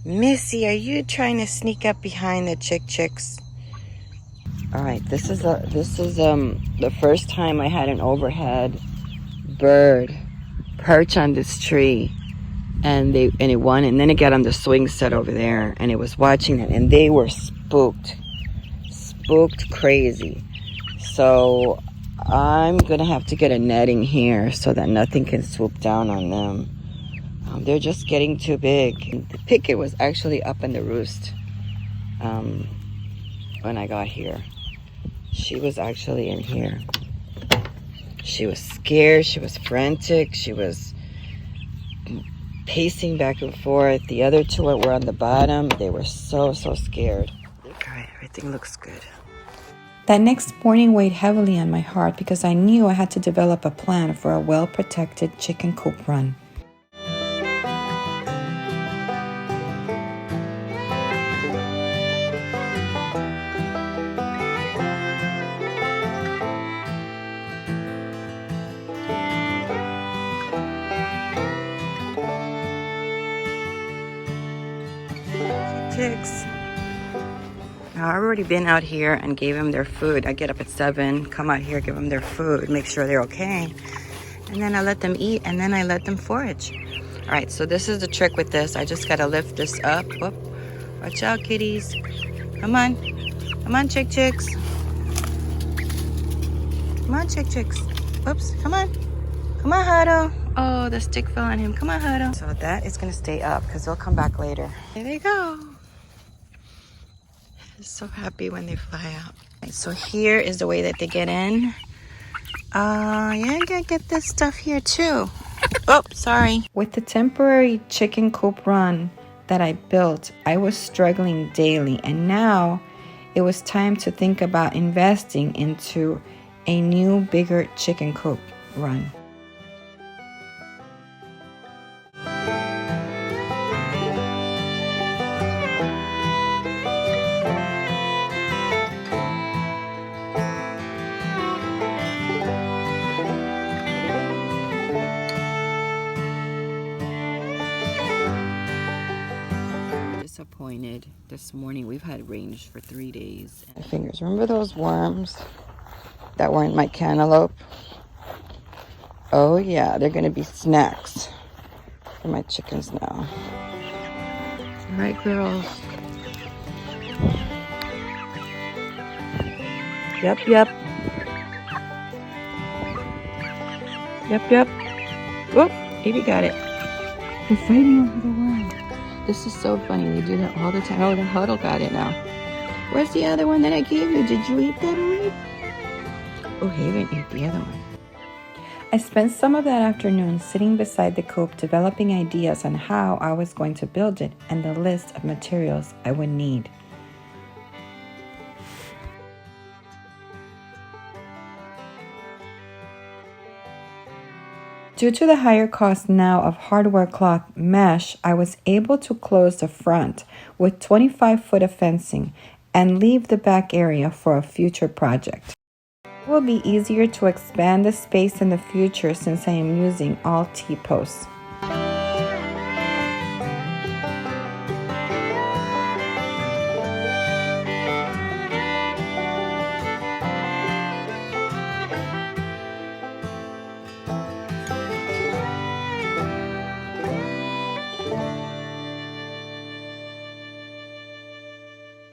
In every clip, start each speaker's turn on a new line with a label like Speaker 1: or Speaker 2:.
Speaker 1: Missy, are you trying to sneak up behind the chicks? All right, this is the first time I had an overhead bird perch on this tree, and it won, and then it got on the swing set over there, and it was watching it, and they were spooked crazy. So I'm gonna have to get a netting here so that nothing can swoop down on them. They're just getting too big. The picket was actually up in the roost when I got here. She was actually in here. She was scared. She was frantic. She was pacing back and forth. The other two were on the bottom. They were so scared. Okay, everything looks good.
Speaker 2: That next morning weighed heavily on my heart because I knew I had to develop a plan for a well-protected chicken coop run.
Speaker 1: Chicks. Now, I've already been out here and gave them their food. I get up at 7, come out here, give them their food, make sure they're okay. And then I let them eat, and then I let them forage. All right, so this is the trick with this. I just got to lift this up. Whoop. Watch out, kitties. Come on. Come on, chicks. Come on, chicks. Whoops, come on. Come on, Huddle. Oh, the stick fell on him. Come on, Huddle. So that is going to stay up because they'll come back later. There they go. I'm so happy when they fly out. Okay, so here is the way that they get in. Yeah, I gotta get this stuff here too. Oh, sorry.
Speaker 2: With the temporary chicken coop run that I built, I was struggling daily, and now it was time to think about investing into a new, bigger chicken coop run.
Speaker 1: Disappointed this morning. We've had rain for 3 days. My fingers. Remember those worms that were in my cantaloupe? Oh yeah, they're gonna be snacks for my chickens now. All right, girls. Yep. Whoop, Evie got it. They're fighting over the worm. This is so funny. They do that all the time. Oh, the Huddle got it now. Where's the other one that I gave you? Did you eat that already? Oh, Haven ate the other one.
Speaker 2: I spent some of that afternoon sitting beside the coop developing ideas on how I was going to build it and the list of materials I would need. Due to the higher cost now of hardware cloth mesh, I was able to close the front with 25 foot of fencing and leave the back area for a future project. It will be easier to expand the space in the future since I am using all T-posts.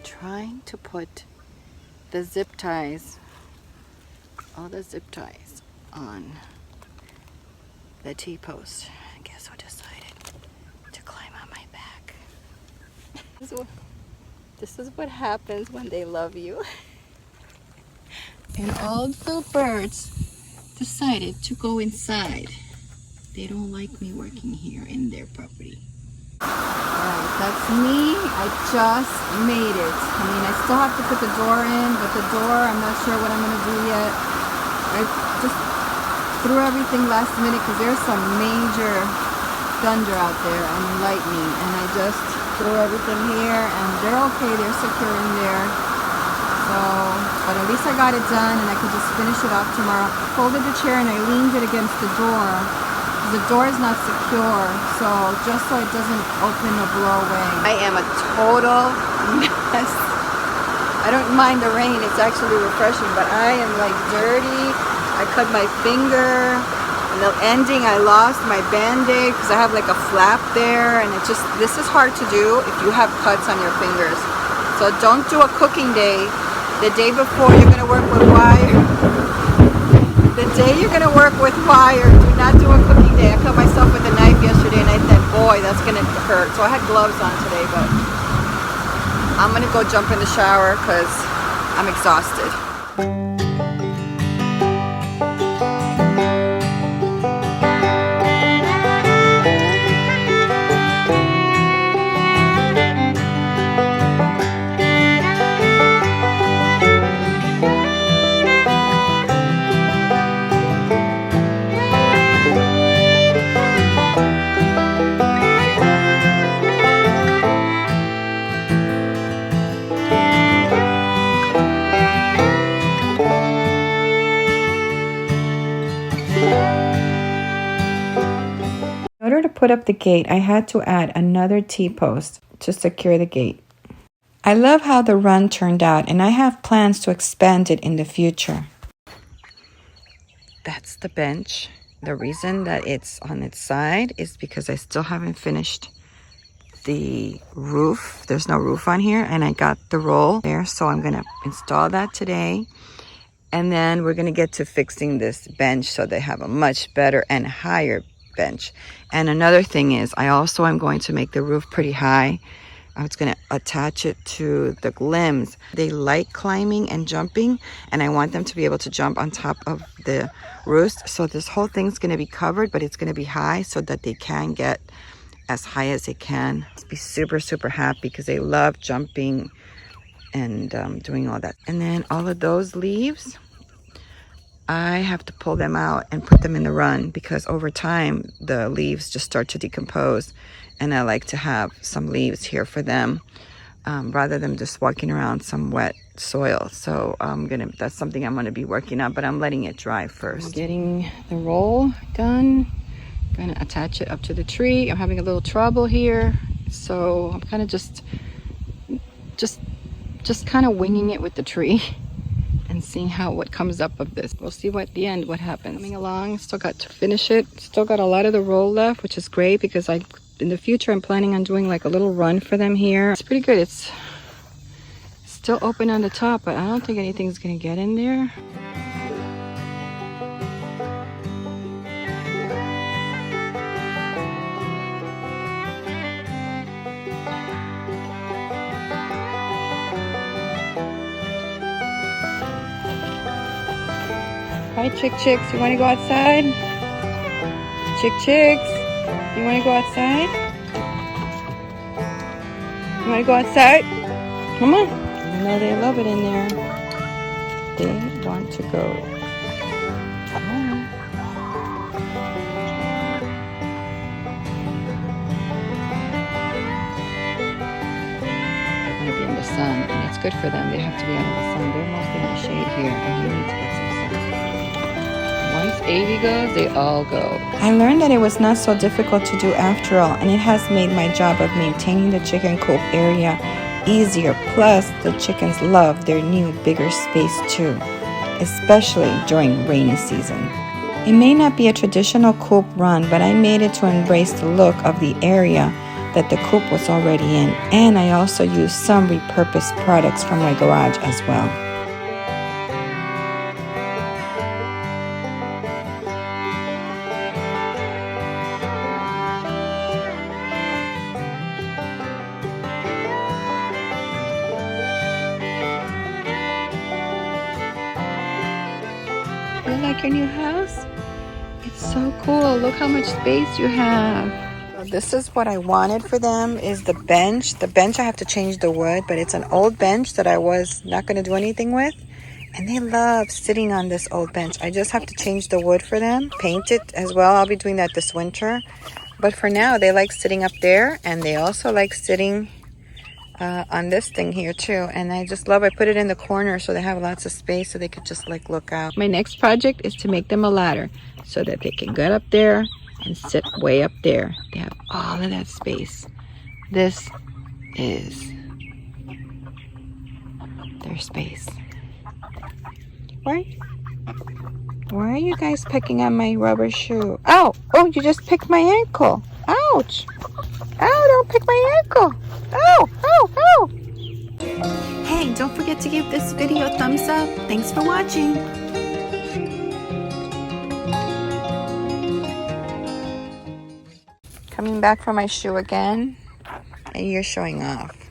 Speaker 1: Trying to put the zip ties, all the zip ties on the T-post. I guess I decided to climb on my back. This is what happens when they love you. And all the birds decided to go inside. They don't like me working here in their property. Alright, that's me. I just made it. I mean, I still have to put the door in, but the door, I'm not sure what I'm going to do yet. I just threw everything last minute because there's some major thunder out there and lightning, and I just threw everything here, and they're okay. They're secure in there. So, but at least I got it done, and I could just finish it off tomorrow. I folded the chair and I leaned it against the door The door is not secure, so just so it doesn't open or blow away. I am a total mess. I don't mind the rain, it's actually refreshing, but I am like dirty. I cut my finger. In the ending, I lost my band-aid because I have like a flap there, and this is hard to do if you have cuts on your fingers. So don't do a cooking day the day before you're gonna work with wire. The day you're gonna work with wire, do not do a cooking day. I cut myself with a knife yesterday, and I thought, boy, that's gonna hurt. So I had gloves on today, but I'm gonna go jump in the shower because I'm exhausted.
Speaker 2: In order to put up the gate, I had to add another T-post to secure the gate. I love how the run turned out, and I have plans to expand it in the future. That's the bench. The reason that it's on its side is because I still haven't finished the roof. There's no roof on here, and I got the roll there, so I'm gonna install that today. And then we're gonna get to fixing this bench so they have a much better and higher bench. And another thing is, I also am going to make the roof pretty high. I was going to attach it to the limbs. They like climbing and jumping, and I want them to be able to jump on top of the roost. So this whole thing's going to be covered, but it's going to be high so that they can get as high as they can. Be super, super happy because they love jumping and doing all that. And then all of those leaves, I have to pull them out and put them in the run because over time the leaves just start to decompose, and I like to have some leaves here for them rather than just walking around some wet soil. So that's something I'm gonna be working on, but I'm letting it dry first. I'm getting the roll done. I'm gonna attach it up to the tree. I'm having a little trouble here, so I'm kind of just kind of winging it with the tree and seeing what comes up of this. We'll see what the end what happens. Coming along, still got to finish it. Still got a lot of the roll left, which is great because in the future I'm planning on doing like a little run for them here. It's pretty good. It's still open on the top, but I don't think anything's gonna get in there. Hi, chicks. You want to go outside? Chicks. You want to go outside? You want to go outside? Come on. You know they love it in there. They want to go. Come on. They're going to be in the sun, and it's good for them. They have to be out in the sun. They're mostly in the shade here, and they need to get some sun. Once Avy goes, they all go. I learned that it was not so difficult to do after all, and it has made my job of maintaining the chicken coop area easier. Plus, the chickens love their new bigger space too, especially during rainy season. It may not be a traditional coop run, but I made it to embrace the look of the area that the coop was already in, and I also used some repurposed products from my garage as well. You like your new house? It's so cool. Look how much space you have. So this is what I wanted for them is the bench. The bench I have to change the wood, but it's an old bench that I was not going to do anything with. And they love sitting on this old bench. I just have to change the wood for them, paint it as well. I'll be doing that this winter. But for now, they like sitting up there, and they also like sitting on this thing here too. And I just love, I put it in the corner so they have lots of space so they could just like look out. My next project is to make them a ladder so that they can get up there
Speaker 1: and sit way up there. They have all of that space. This is their space. Why are you guys picking on my rubber shoe? Oh, you just picked my ankle. Ouch. Oh, don't pick my ankle. Oh. Hey, don't forget to give this video a thumbs up. Thanks for watching. Coming back for my shoe again, and you're showing off.